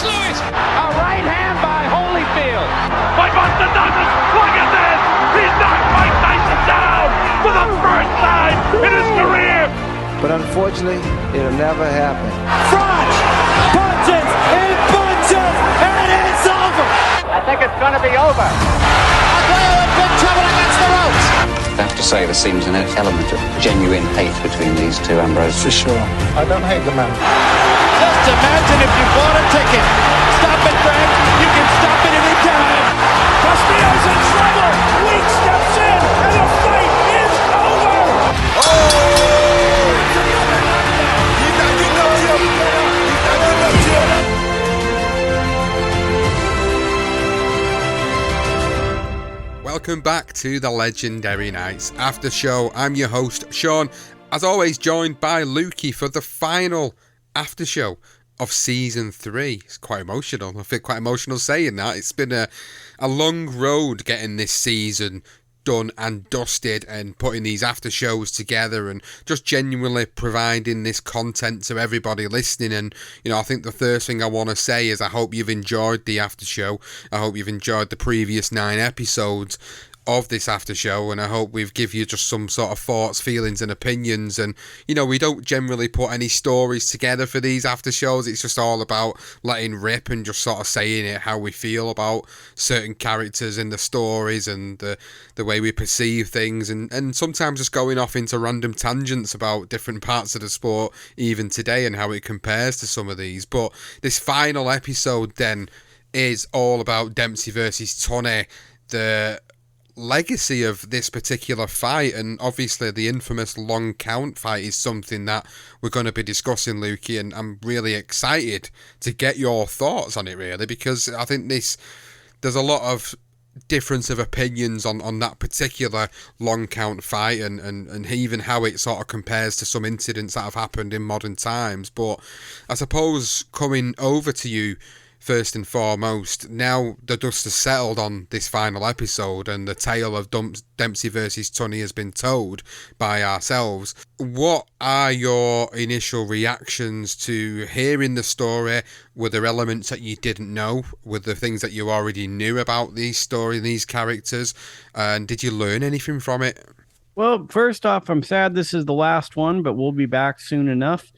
slew it. A right hand by Holyfield. By Buster Douglas, look at this! He's knocked Mike Tyson down for the first time in his career! But unfortunately, it'll never happen. Front punches and punches, and it's over! I think it's going to be over. Aguero in big trouble against the ropes. I have to say there seems an element of genuine hate between these two, Ambrose. For sure. I don't hate the man. Just imagine if you bought a ticket. Stop it, Greg. You can stop it any time. Castillo's in trouble! Leach steps in, and the fight is over! Welcome back to the Legendary Nights After Show. I'm your host, Sean, as always joined by Lukey for the final after show of Season 3. It's quite emotional. I feel quite emotional saying that. It's been a long road getting this season done and dusted and putting these after shows together and just genuinely providing this content to everybody listening. And I think the first thing I want to say is I hope you've enjoyed the after show. I hope you've enjoyed the previous 9 episodes of this after show, and I hope we've give you just some sort of thoughts, feelings and opinions. And we don't generally put any stories together for these after shows. It's just all about letting rip and just sort of saying it how we feel about certain characters in the stories and the way we perceive things, and sometimes just going off into random tangents about different parts of the sport even today and how it compares to some of these. But this final episode then is all about Dempsey versus Tunney, the legacy of this particular fight, and obviously the infamous long count fight is something that we're going to be discussing, Lukey, and I'm really excited to get your thoughts on it, really, because I think there's a lot of difference of opinions on that particular long count fight and even how it sort of compares to some incidents that have happened in modern times. But I suppose coming over to you first and foremost, now the dust has settled on this final episode and the tale of Dempsey versus Tunney has been told by ourselves. What are your initial reactions to hearing the story? Were there elements that you didn't know? Were there things that you already knew about these story, these characters? And did you learn anything from it? Well, first off, I'm sad this is the last one, but we'll be back soon enough.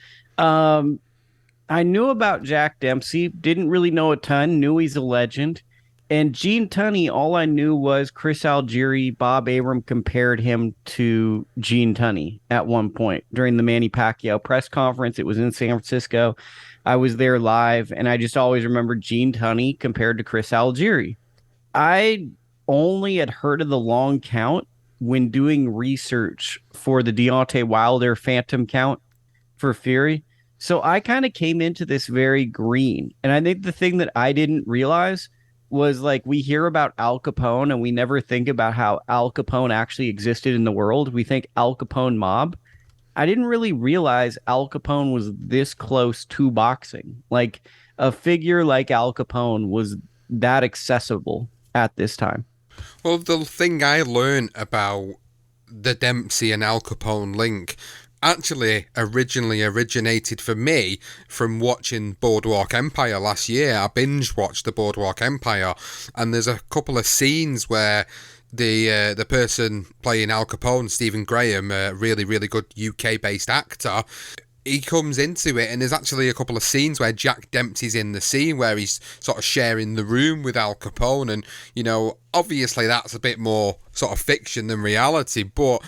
I knew about Jack Dempsey, didn't really know a ton, knew he's a legend. And Gene Tunney, all I knew was Chris Algieri, Bob Arum compared him to Gene Tunney at one point during the Manny Pacquiao press conference. It was in San Francisco. I was there live, and I just always remember Gene Tunney compared to Chris Algieri. I only had heard of the long count when doing research for the Deontay Wilder Phantom count for Fury. So I kind of came into this very green. And I think the thing that I didn't realize was, like, we hear about Al Capone and we never think about how Al Capone actually existed in the world. We think Al Capone mob. I didn't really realize Al Capone was this close to boxing. Like, a figure like Al Capone was that accessible at this time. Well, the thing I learned about the Dempsey and Al Capone link actually originally originated for me from watching Boardwalk Empire last year. I binge watched the Boardwalk Empire, and there's a couple of scenes where the person playing Al Capone, Stephen Graham, a really, really good UK-based actor, he comes into it, and there's actually a couple of scenes where Jack Dempsey's in the scene where he's sort of sharing the room with Al Capone, and, obviously that's a bit more sort of fiction than reality, but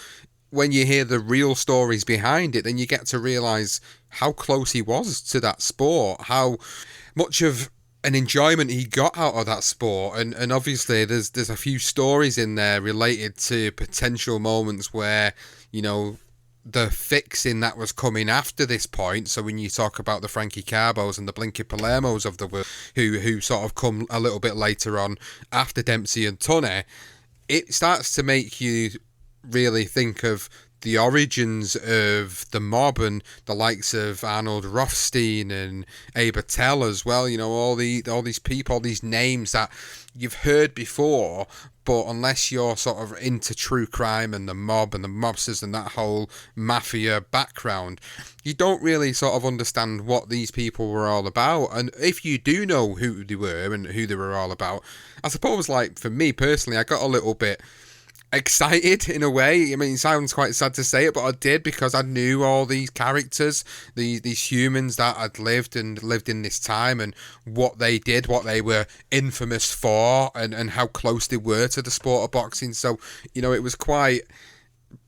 when you hear the real stories behind it, then you get to realise how close he was to that sport, how much of an enjoyment he got out of that sport. And obviously there's a few stories in there related to potential moments where, the fixing that was coming after this point. So when you talk about the Frankie Carbos and the Blinky Palermos of the world, who sort of come a little bit later on after Dempsey and Tunney, it starts to make you really think of the origins of the mob and the likes of Arnold Rothstein and Abe Attell as well. You know, all these people, all these names that you've heard before, but unless you're sort of into true crime and the mob and the mobsters and that whole mafia background, you don't really sort of understand what these people were all about. And if you do know who they were and who they were all about, I suppose, like, for me personally, I got a little bit excited in a way. I mean, it sounds quite sad to say it, but I did, because I knew all these characters, these humans that had lived in this time, and what they did, what they were infamous for, and how close they were to the sport of boxing. So, you know, it was quite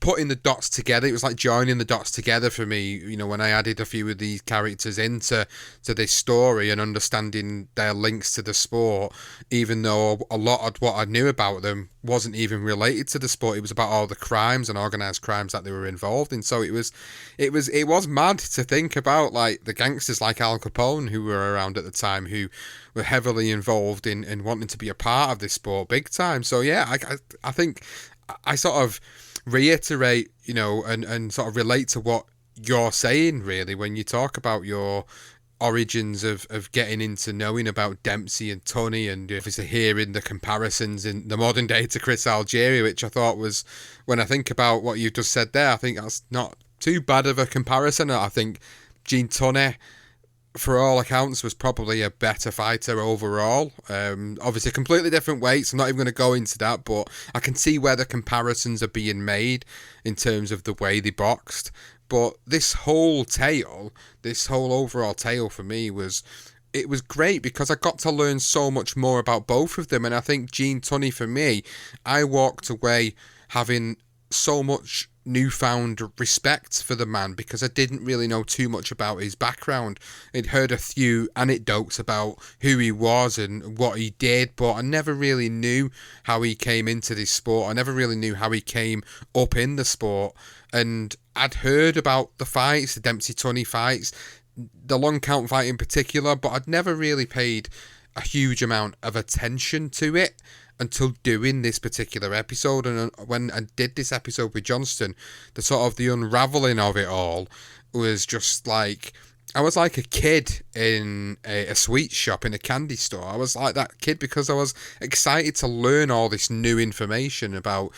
putting the dots together. It was like joining the dots together for me, you know, when I added a few of these characters into this story and understanding their links to the sport, even though a lot of what I knew about them wasn't even related to the sport. It was about all the crimes and organized crimes that they were involved in. So it was mad to think about, like, the gangsters like Al Capone who were around at the time, who were heavily involved in wanting to be a part of this sport big time. So yeah, I think I sort of reiterate, you know, and sort of relate to what you're saying, really, when you talk about your origins of getting into knowing about Dempsey and Tunney, and obviously hearing the comparisons in the modern day to Chris Algieri, which I thought was, when I think about what you just said there, I think that's not too bad of a comparison. I think Gene Tunney, for all accounts, was probably a better fighter overall. Obviously completely different weights. I'm not even going to go into that, but I can see where the comparisons are being made in terms of the way they boxed. But this whole overall tale for me was great, because I got to learn so much more about both of them. And I think Gene Tunney, for me, I walked away having so much newfound respect for the man, because I didn't really know too much about his background. I'd heard a few anecdotes about who he was and what he did, but I never really knew how he came into this sport. I never really knew how he came up in the sport. And I'd heard about the fights, the Dempsey-Tunney fights, the long count fight in particular, but I'd never really paid a huge amount of attention to it until doing this particular episode. And when I did this episode with Johnston, the unraveling of it all was just like, I was like a kid in a sweet shop, in a candy store. I was like that kid because I was excited to learn all this new information about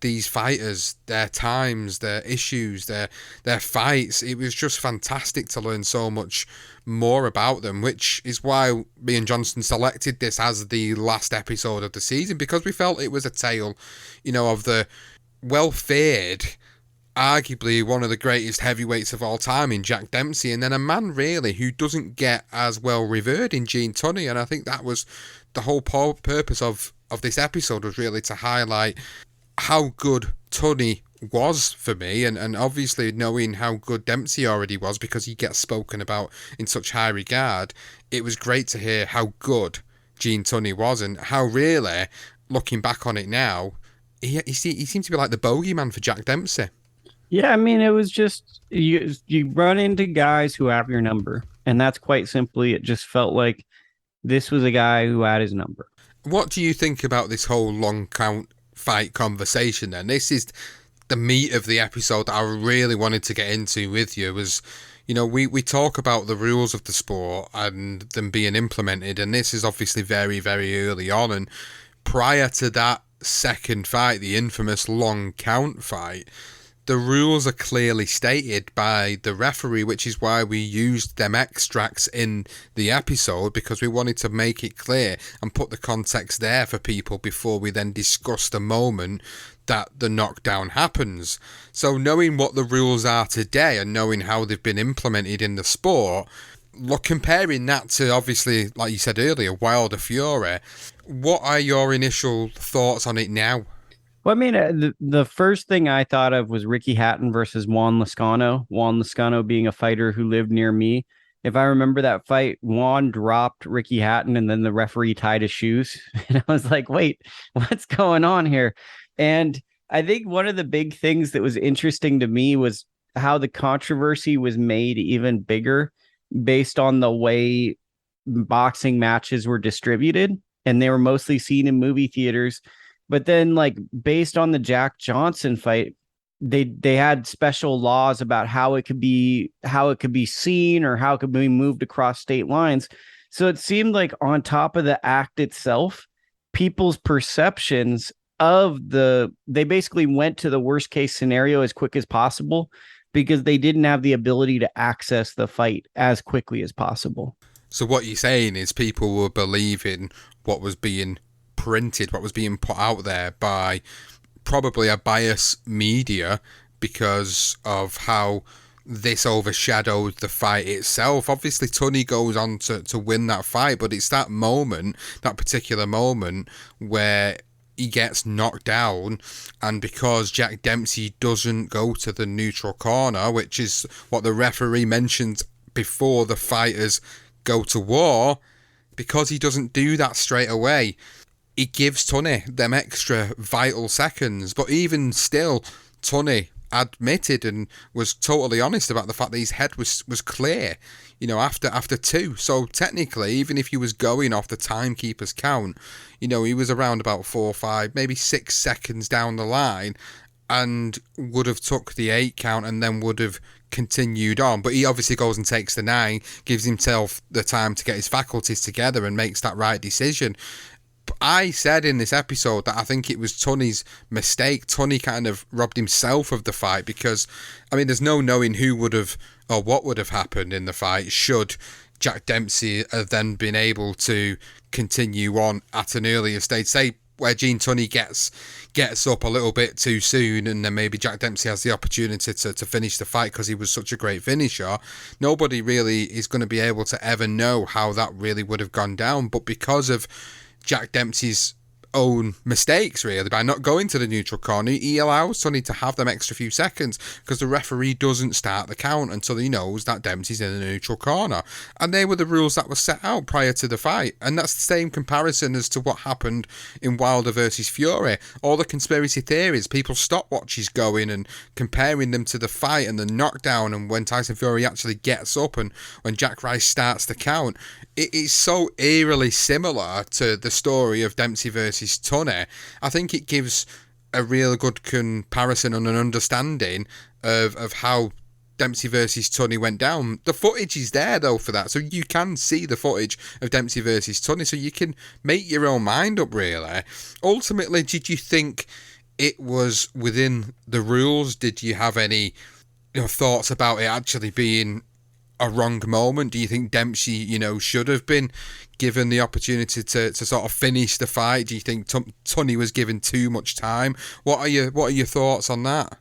these fighters, their times, their issues, their fights. It was just fantastic to learn so much more about them, which is why me and Johnston selected this as the last episode of the season, because we felt it was a tale, you know, of the well-feared, arguably one of the greatest heavyweights of all time in Jack Dempsey, and then a man really who doesn't get as well revered in Gene Tunney. And I think that was the whole purpose of this episode, was really to highlight how good Tunney was for me, and obviously knowing how good Dempsey already was, because he gets spoken about in such high regard. It was great to hear how good Gene Tunney was, and how really, looking back on it now, he seemed to be like the bogeyman for Jack Dempsey. Yeah, I mean, it was just, you run into guys who have your number, and that's quite simply, it just felt like this was a guy who had his number. What do you think about this whole long count fight conversation then? This is the meat of the episode that I really wanted to get into with you. Was, you know, we talk about the rules of the sport and them being implemented, and this is obviously very, very early on, and prior to that second fight, the infamous long count fight, the rules are clearly stated by the referee, which is why we used them extracts in the episode, because we wanted to make it clear and put the context there for people before we then discuss the moment that the knockdown happens. So knowing what the rules are today and knowing how they've been implemented in the sport, comparing that to, obviously, like you said earlier, Wilder Fury, what are your initial thoughts on it now? Well, I mean, the first thing I thought of was Ricky Hatton versus Juan Lozano. Juan Lozano being a fighter who lived near me. If I remember that fight, Juan dropped Ricky Hatton, and then the referee tied his shoes. And I was like, wait, what's going on here? And I think one of the big things that was interesting to me was how the controversy was made even bigger based on the way boxing matches were distributed. And they were mostly seen in movie theaters. But then, like, based on the Jack Johnson fight, they had special laws about how it could be seen or how it could be moved across state lines. So it seemed like on top of the act itself, people's perceptions they basically went to the worst case scenario as quick as possible because they didn't have the ability to access the fight as quickly as possible. So what you're saying is people were believing what was being printed, what was being put out there by probably a biased media because of how this overshadowed the fight itself. Obviously, Tunney goes on to win that fight, but it's that moment, that particular moment, where he gets knocked down, and because Jack Dempsey doesn't go to the neutral corner, which is what the referee mentioned before the fighters go to war, because he doesn't do that straight away, it gives Tunney them extra vital seconds. But even still, Tunney admitted and was totally honest about the fact that his head was clear, after two. So technically, even if he was going off the timekeeper's count, he was around about 4, 5, maybe 6 seconds down the line and would have took the 8 count and then would have continued on. But he obviously goes and takes the 9, gives himself the time to get his faculties together and makes that right decision. I said in this episode that I think it was Tunney's mistake. Tunney kind of robbed himself of the fight because, there's no knowing who would have or what would have happened in the fight should Jack Dempsey have then been able to continue on at an earlier stage. Say where Gene Tunney gets up a little bit too soon and then maybe Jack Dempsey has the opportunity to finish the fight because he was such a great finisher. Nobody really is going to be able to ever know how that really would have gone down. But because of Jack Dempsey's own mistakes, really, by not going to the neutral corner, he allows Tunney to have them extra few seconds because the referee doesn't start the count until he knows that Dempsey's in the neutral corner. And they were the rules that were set out prior to the fight. And that's the same comparison as to what happened in Wilder versus Fury. All the conspiracy theories, people stopwatches going and comparing them to the fight and the knockdown and when Tyson Fury actually gets up and when Jack Rice starts the count. It is so eerily similar to the story of Dempsey versus Tunney. I think it gives a real good comparison and an understanding of how Dempsey versus Tunney went down. The footage is there though for that, so you can see the footage of Dempsey versus Tunney, so you can make your own mind up really. Ultimately, did you think it was within the rules? Did you have any thoughts about it actually being a wrong moment? Do you think Dempsey, should have been given the opportunity to sort of finish the fight? Do you think Tunney was given too much time? What are your thoughts on that?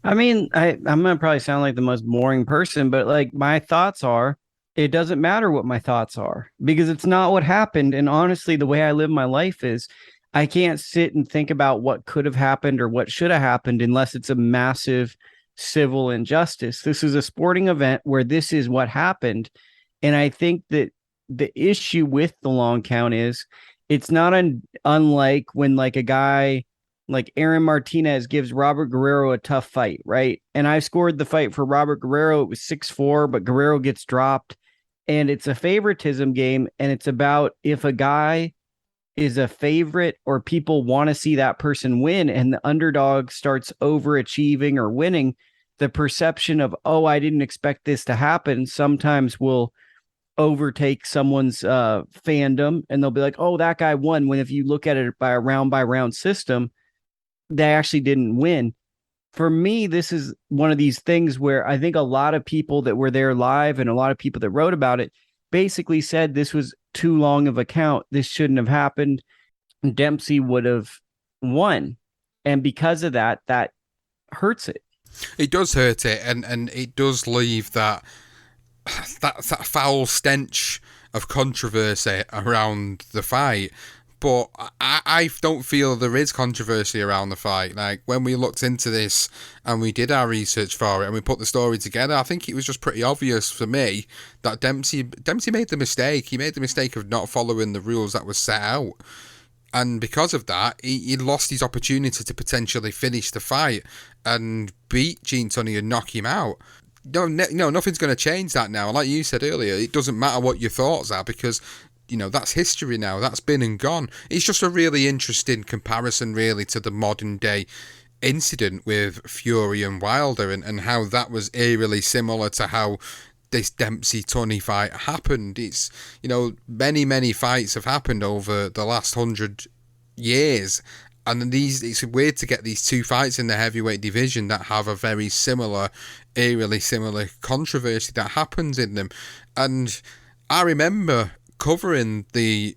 I'm gonna probably sound like the most boring person, but like my thoughts are, it doesn't matter what my thoughts are because it's not what happened. And honestly, the way I live my life is I can't sit and think about what could have happened or what should have happened unless it's a massive civil injustice. This is a sporting event where this is what happened. And I think that the issue with the long count is it's not unlike when like a guy like Aaron Martinez gives Robert Guerrero a tough fight, right? And I scored the fight for Robert Guerrero. It was 6-4, but Guerrero gets dropped. And it's a favoritism game. And it's about if a guy is a favorite or people want to see that person win and the underdog starts overachieving or winning, the perception of, oh, I didn't expect this to happen sometimes will overtake someone's fandom. And they'll be like, oh, that guy won. When if you look at it by a round by round system, they actually didn't win. For me, this is one of these things where I think a lot of people that were there live and a lot of people that wrote about it basically said this was too long of a count. This shouldn't have happened. Dempsey would have won. And because of that, that hurts it. It does hurt it, and it does leave that foul stench of controversy around the fight. But I don't feel there is controversy around the fight. Like, when we looked into this and we did our research for it and we put the story together, I think it was just pretty obvious for me that Dempsey made the mistake. He made the mistake of not following the rules that were set out. And because of that, he lost his opportunity to potentially finish the fight and beat Gene Tunney and knock him out. No, nothing's going to change that now. Like you said earlier, it doesn't matter what your thoughts are because that's history now. That's been and gone. It's just a really interesting comparison, really, to the modern day incident with Fury and Wilder, and how that was eerily similar to how this Dempsey-Tunney fight happened. It's, many fights have happened over the last 100 years, and it's weird to get these two fights in the heavyweight division that have a very similar, eerily similar controversy that happens in them. And I remember covering the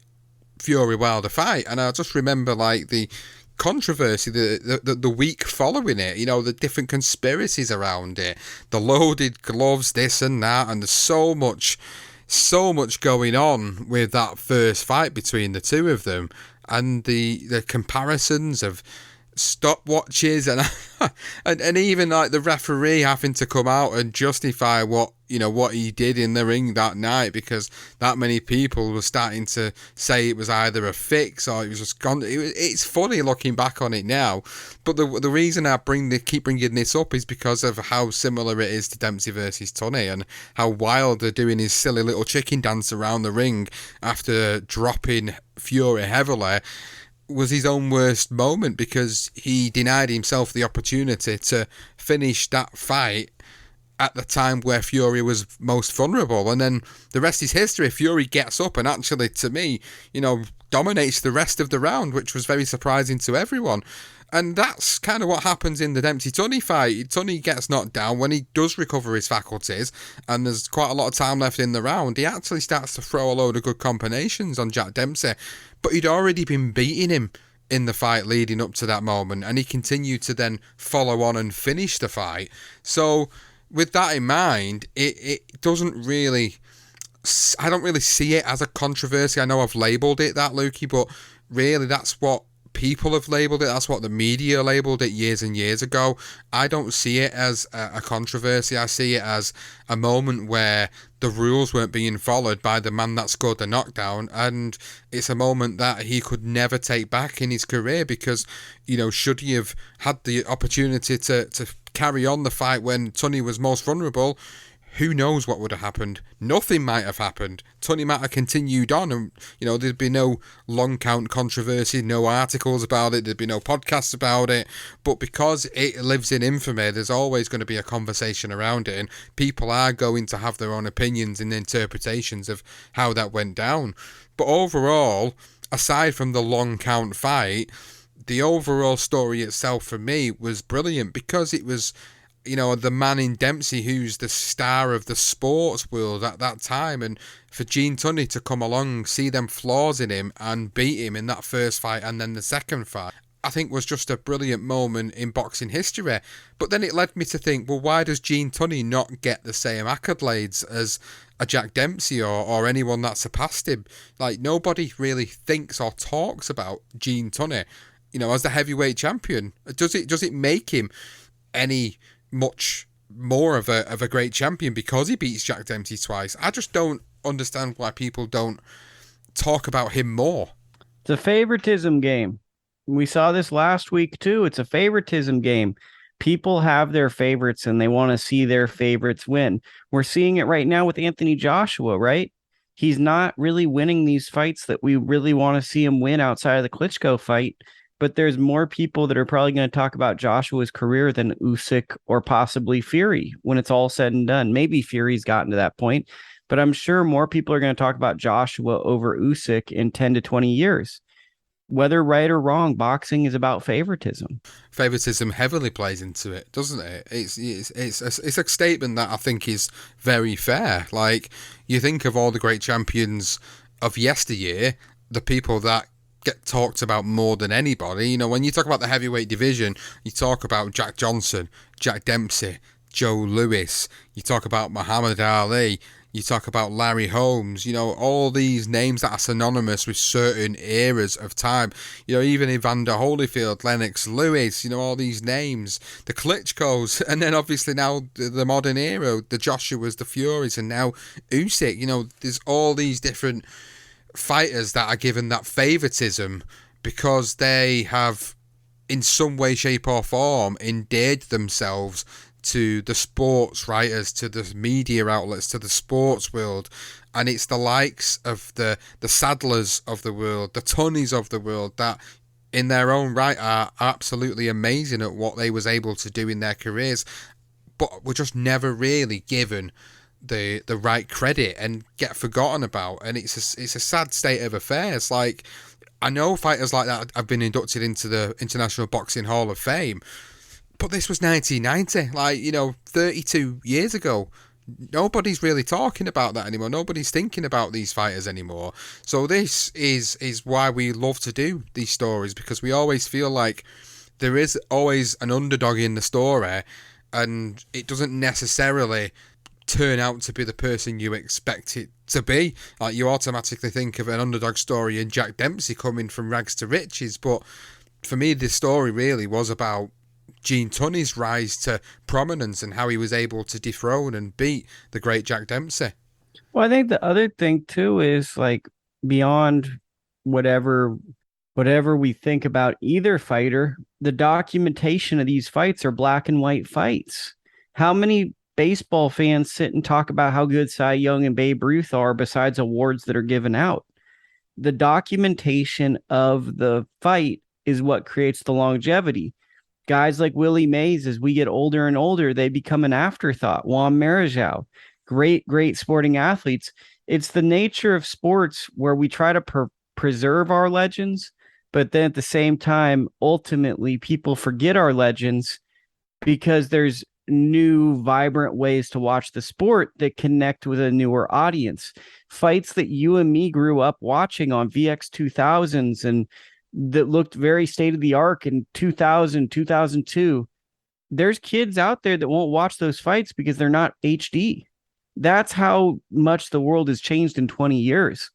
Fury Wilder fight, and I just remember like the controversy the week following it, the different conspiracies around it, the loaded gloves, this and that, and there's so much going on with that first fight between the two of them, and the comparisons of stopwatches and even like the referee having to come out and justify what he did in the ring that night, because that many people were starting to say it was either a fix or it was just gone. It's funny looking back on it now, but the reason I keep bringing this up is because of how similar it is to Dempsey versus Tunney, and how Wilder doing his silly little chicken dance around the ring after dropping Fury heavily was his own worst moment, because he denied himself the opportunity to finish that fight at the time where Fury was most vulnerable. And then the rest is history. Fury gets up and actually, to me, dominates the rest of the round, which was very surprising to everyone. And that's kind of what happens in the Dempsey-Tunney fight. Tunney gets knocked down. When he does recover his faculties, and there's quite a lot of time left in the round, he actually starts to throw a load of good combinations on Jack Dempsey. But he'd already been beating him in the fight leading up to that moment, and he continued to then follow on and finish the fight. So with that in mind, it doesn't really... I don't really see it as a controversy. I know I've labelled it that, Lukey, but really that's what people have labelled it. That's what the media labelled it years and years ago. I don't see it as a controversy. I see it as a moment where the rules weren't being followed by the man that scored the knockdown, and it's a moment that he could never take back in his career, because, should he have had the opportunity to carry on the fight when Tunney was most vulnerable, who knows what would have happened? Nothing might have happened. Tunney might have continued on, and there'd be no long count controversy, no articles about it, there'd be no podcasts about it. But because it lives in infamy, there's always going to be a conversation around it, and people are going to have their own opinions and interpretations of how that went down. But overall, aside from the long count fight, the overall story itself for me was brilliant, because it was, the man in Dempsey who's the star of the sports world at that time, and for Gene Tunney to come along, see them flaws in him and beat him in that first fight and then the second fight, I think was just a brilliant moment in boxing history. But then it led me to think, well, why does Gene Tunney not get the same accolades as a Jack Dempsey or anyone that surpassed him? Like, nobody really thinks or talks about Gene Tunney, as the heavyweight champion. Does it make him any much more of a great champion because he beats Jack Dempsey twice? I just don't understand why people don't talk about him more. It's a favoritism game. We saw this last week too. It's a favoritism game. People have their favorites and they want to see their favorites win. We're seeing it right now with Anthony Joshua, right? He's not really winning these fights that we really want to see him win outside of the Klitschko fight. But there's more people that are probably going to talk about Joshua's career than Usyk or possibly Fury when it's all said and done. Maybe Fury's gotten to that point, but I'm sure more people are going to talk about Joshua over Usyk in 10 to 20 years. Whether right or wrong, boxing is about favoritism. Favoritism heavily plays into it, doesn't it? It's a statement that I think is very fair. Like, you think of all the great champions of yesteryear, the people that get talked about more than anybody. When you talk about the heavyweight division, you talk about Jack Johnson, Jack Dempsey, Joe Louis, you talk about Muhammad Ali, you talk about Larry Holmes, all these names that are synonymous with certain eras of time. Even Evander Holyfield, Lennox Lewis, all these names, the Klitschkos, and then obviously now the modern era, the Joshuas, the Furies, and now Usyk. There's all these different fighters that are given that favoritism because they have in some way, shape or form endeared themselves to the sports writers, to the media outlets, to the sports world. And it's the likes of the Sadlers of the world, the Tonneys of the world that in their own right are absolutely amazing at what they was able to do in their careers, but were just never really given the right credit and get forgotten about. And it's a sad state of affairs. Like, I know fighters like that have been inducted into the International Boxing Hall of Fame, but this was 1990, like, 32 years ago. Nobody's really talking about that anymore. Nobody's thinking about these fighters anymore. So this is why we love to do these stories, because we always feel like there is always an underdog in the story, and it doesn't necessarily turn out to be the person you expect it to be. Like, you automatically think of an underdog story in Jack Dempsey coming from rags to riches, but for me this story really was about Gene Tunney's rise to prominence and how he was able to dethrone and beat the great Jack Dempsey. Well, I think the other thing too is, like, beyond whatever we think about either fighter, the documentation of these fights are black and white fights. How many baseball fans sit and talk about how good Cy Young and Babe Ruth are besides awards that are given out? The documentation of the fight is what creates the longevity. Guys like Willie Mays, as we get older and older, they become an afterthought. Juan Marichal, great sporting athletes. It's the nature of sports where we try to preserve our legends, but then at the same time, ultimately, people forget our legends because there's new, vibrant ways to watch the sport that connect with a newer audience. Fights that you and me grew up watching on VX 2000s and that looked very state of the art in 2000, 2002. There's kids out there that won't watch those fights because they're not HD. That's how much the world has changed in 20 years.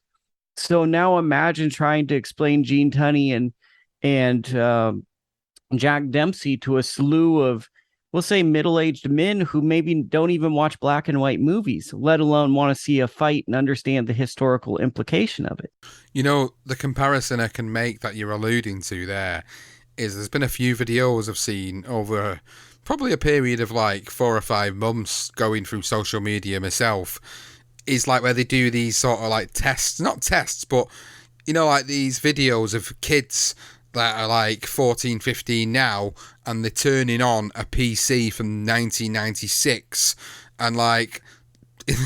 So now imagine trying to explain Gene Tunney and Jack Dempsey to a slew of, we'll say, middle-aged men who maybe don't even watch black and white movies, let alone want to see a fight and understand the historical implication of it. The comparison I can make that you're alluding to there is there's been a few videos I've seen over probably a period of like 4 or 5 months going through social media myself, is like where they do these sort of like tests, not tests, but like these videos of kids that are like 14, 15 now, and they're turning on a PC from 1996, and like,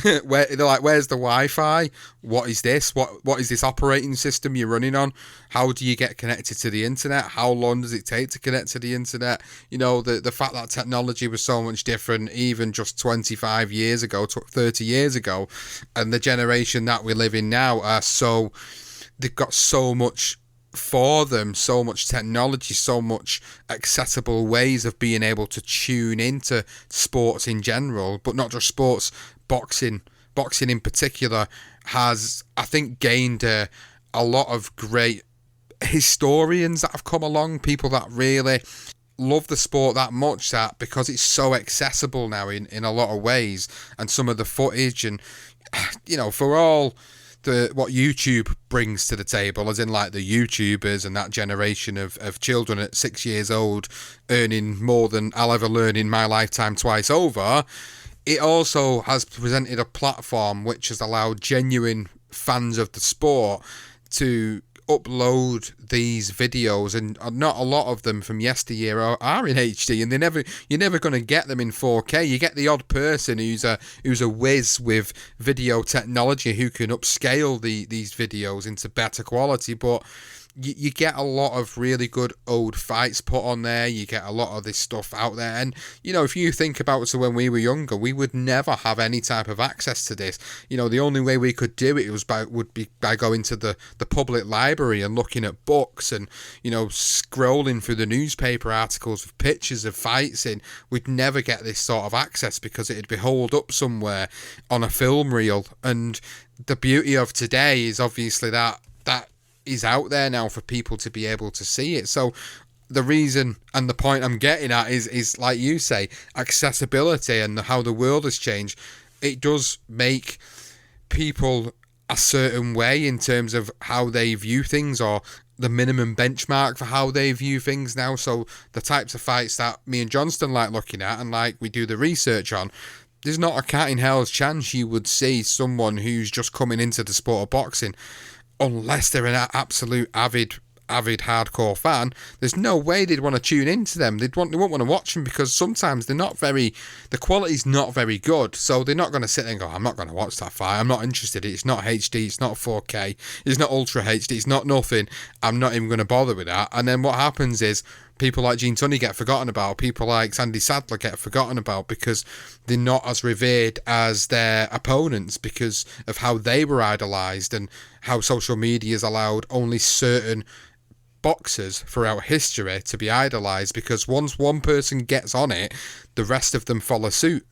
they're like, where's the Wi-Fi? What is this? What is this operating system you're running on? How do you get connected to the internet? How long does it take to connect to the internet? The fact that technology was so much different even just 25 years ago, 30 years ago, and the generation that we live in now they've got so much for them, so much technology, so much accessible ways of being able to tune into sports in general, but not just sports. Boxing in particular has, I think, gained a lot of great historians that have come along, people that really love the sport that much, that because it's so accessible now in a lot of ways, and some of the footage and for all what YouTube brings to the table, as in like the YouTubers and that generation of children at 6 years old earning more than I'll ever learn in my lifetime twice over, it also has presented a platform which has allowed genuine fans of the sport to upload these videos, and not a lot of them from yesteryear are in HD, and you're never going to get them in 4K. You get the odd person who's a whiz with video technology who can upscale these videos into better quality, but you get a lot of really good old fights put on there. You get a lot of this stuff out there, and if you think about it, so when we were younger, we would never have any type of access to this. The only way we could do it would be by going to the public library and looking at books and scrolling through the newspaper articles with pictures of fights in. We'd never get this sort of access because it'd be holed up somewhere on a film reel. And the beauty of today is obviously that is out there now for people to be able to see it. So the reason and the point I'm getting at is like you say, accessibility and how the world has changed. It does make people a certain way in terms of how they view things, or the minimum benchmark for how they view things now. So the types of fights that me and Johnston like looking at and like we do the research on, there's not a cat in hell's chance you would see someone who's just coming into the sport of boxing, unless they're an absolute avid avid hardcore fan, there's no way they'd want to tune into them. They won't want to watch them because sometimes the quality's not very good. So they're not going to sit there and go, I'm not going to watch that fight. I'm not interested. It's not HD. It's not 4K. It's not Ultra HD. It's not nothing. I'm not even going to bother with that. And then what happens is people like Gene Tunney get forgotten about. People like Sandy Sadler get forgotten about because they're not as revered as their opponents because of how they were idolised and how social media has allowed only certain boxers throughout history to be idolised, because once one person gets on it, the rest of them follow suit.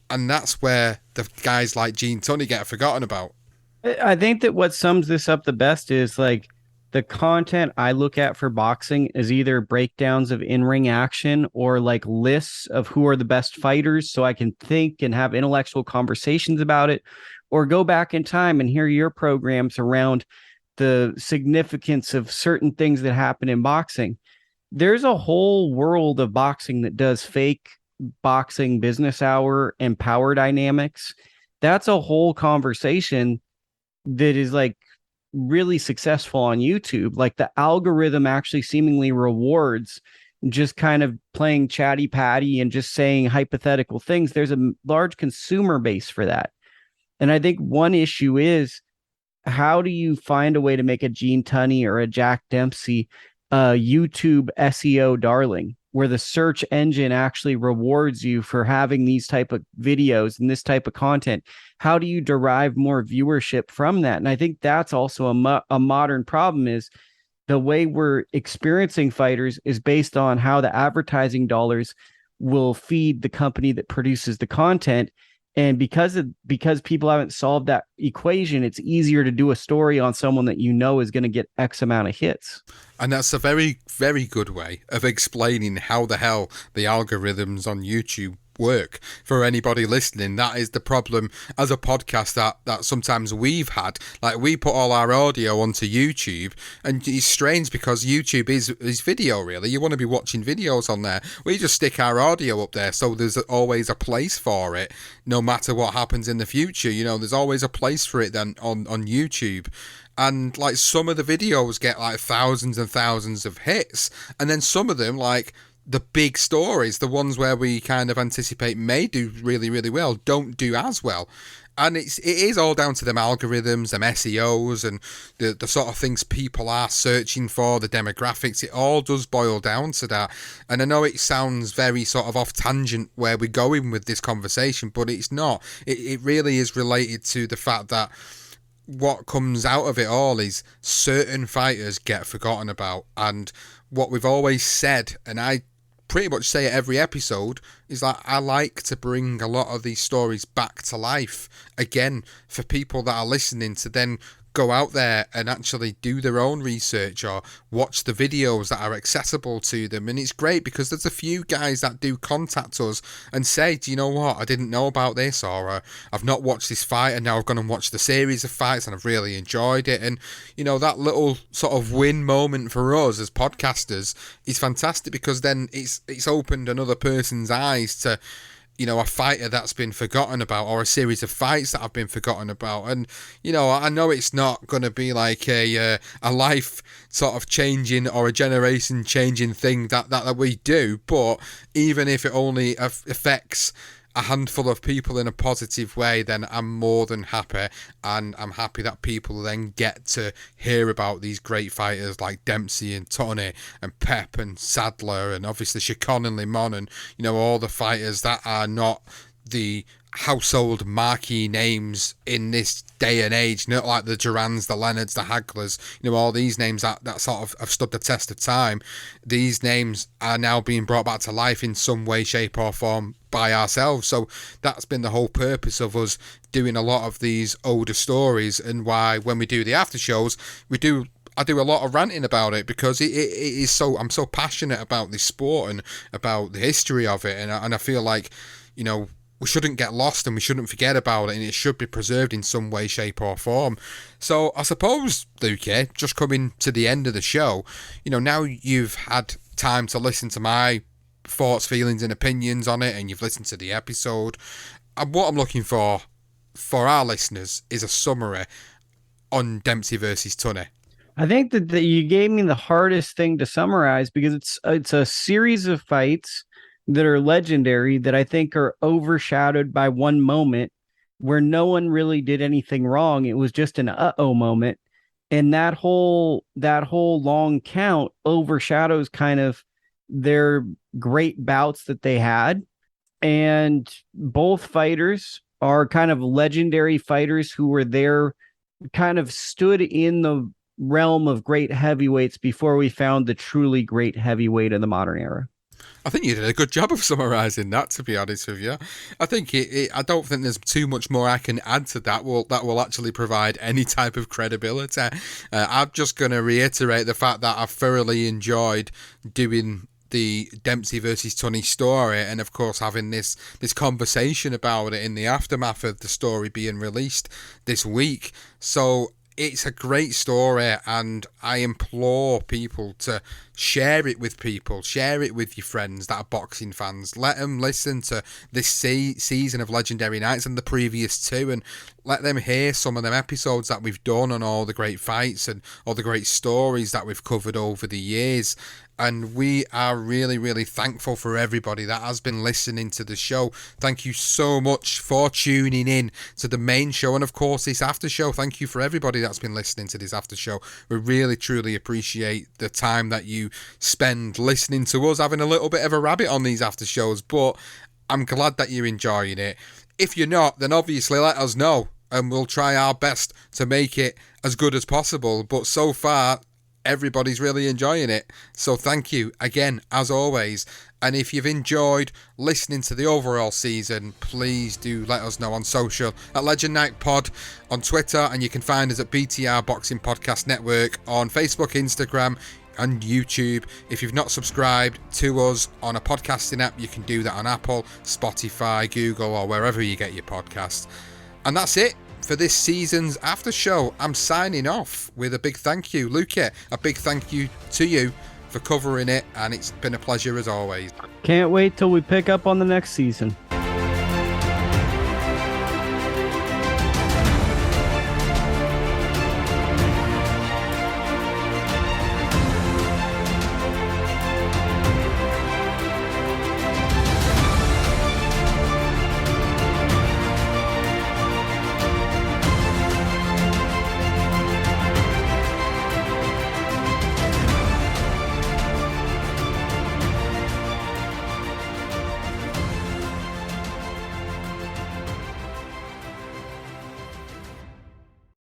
And that's where the guys like Gene Tunney get forgotten about. I think that what sums this up the best is like the content I look at for boxing is either breakdowns of in-ring action or like lists of who are the best fighters so I can think and have intellectual conversations about it, or go back in time and hear your programs around the significance of certain things that happen in boxing. There's a whole world of boxing that does fake boxing business hour and power dynamics. That's a whole conversation that is like really successful on YouTube. Like the algorithm actually seemingly rewards just kind of playing chatty patty and just saying hypothetical things. There's a large consumer base for that. And I think one issue is, how do you find a way to make a Gene Tunney or a Jack Dempsey YouTube SEO darling, where the search engine actually rewards you for having these type of videos and this type of content? How do you derive more viewership from that? And I think that's also a modern problem, is the way we're experiencing fighters is based on how the advertising dollars will feed the company that produces the content. And because people haven't solved that equation, it's easier to do a story on someone that you know is going to get X amount of hits. And that's a very, very good way of explaining how the hell the algorithms on YouTube work for anybody listening. That is the problem as a podcast that sometimes we've had. Like, we put all our audio onto YouTube, and it's strange because YouTube is video, really. You want to be watching videos on there. We just stick our audio up there, so there's always a place for it, no matter what happens in the future. You know, there's always a place for it then on YouTube. And like, some of the videos get like thousands and thousands of hits, and then some of them, like the big stories, the ones where we kind of anticipate may do really, really well, don't do as well. And it is all down to them algorithms, them SEOs, and the sort of things people are searching for, the demographics. It all does boil down to that. And I know it sounds very sort of off tangent where we're going with this conversation, but it's not. It really is related to the fact that what comes out of it all is certain fighters get forgotten about. And what we've always said, and I pretty much say it every episode, is that I like to bring a lot of these stories back to life again for people that are listening to then go out there and actually do their own research or watch the videos that are accessible to them. And it's great because there's a few guys that do contact us and say, do you know what, I didn't know about this, or I've not watched this fight and now I've gone and watched the series of fights and I've really enjoyed it. And you know, that little sort of win moment for us as podcasters is fantastic, because then it's opened another person's eyes to, you know, a fighter that's been forgotten about, or a series of fights that have been forgotten about. And, you know, I know it's not going to be like a life sort of changing or a generation changing thing that we do, but even if it only affects a handful of people in a positive way, then I'm more than happy. And I'm happy that people then get to hear about these great fighters like Dempsey and Tunney and Pep and Sadler and obviously Chacon and Limon, and, you know, all the fighters that are not the household marquee names in this day and age, not like the Durans, the Leonards, the Haglers, you know, all these names that sort of have stood the test of time. These names are now being brought back to life in some way, shape or form by ourselves. So that's been the whole purpose of us doing a lot of these older stories, and why when we do the after shows, I do a lot of ranting about it, because it is so, I'm so passionate about this sport and about the history of it, and I feel like, you know, we shouldn't get lost and we shouldn't forget about it, and it should be preserved in some way, shape or form. So I suppose, Lukey, just coming to the end of the show, you know, now you've had time to listen to my thoughts, feelings and opinions on it, and you've listened to the episode, and what I'm looking for our listeners is a summary on Dempsey versus Tunney. I think that you gave me the hardest thing to summarize because it's a series of fights that are legendary that I think are overshadowed by one moment where no one really did anything wrong. It was just an uh-oh moment. And that whole long count overshadows kind of their great bouts that they had. And both fighters are kind of legendary fighters who were there, kind of stood in the realm of great heavyweights before we found the truly great heavyweight of the modern era. I think you did a good job of summarising that, to be honest with you. I think I don't think there's too much more I can add to that will actually provide any type of credibility. I'm just going to reiterate the fact that I thoroughly enjoyed doing the Dempsey versus Tunney story, and of course having this conversation about it in the aftermath of the story being released this week. So it's a great story, and I implore people to share it with people, share it with your friends that are boxing fans. Let them listen to this season of Legendary Nights and the previous two, and let them hear some of them episodes that we've done on all the great fights and all the great stories that we've covered over the years. And we are really, really thankful for everybody that has been listening to the show. Thank you so much for tuning in to the main show, and of course this after show. Thank you for everybody that's been listening to this after show. We really, truly appreciate the time that you spend listening to us having a little bit of a rabbit on these after shows, but I'm glad that you're enjoying it. If you're not, then obviously let us know, and we'll try our best to make it as good as possible. But so far, everybody's really enjoying it, so thank you again as always. And if you've enjoyed listening to the overall season, please do let us know on social at Legend Night Pod on Twitter, and you can find us at BTR Boxing Podcast Network on Facebook, Instagram and YouTube. If you've not subscribed to us on a podcasting app, you can do that on Apple, Spotify, Google, or wherever you get your podcasts. And that's it for this season's after show. I'm signing off with a big thank you, Luke. A big thank you to you for covering it, and it's been a pleasure as always. Can't wait till we pick up on the next season.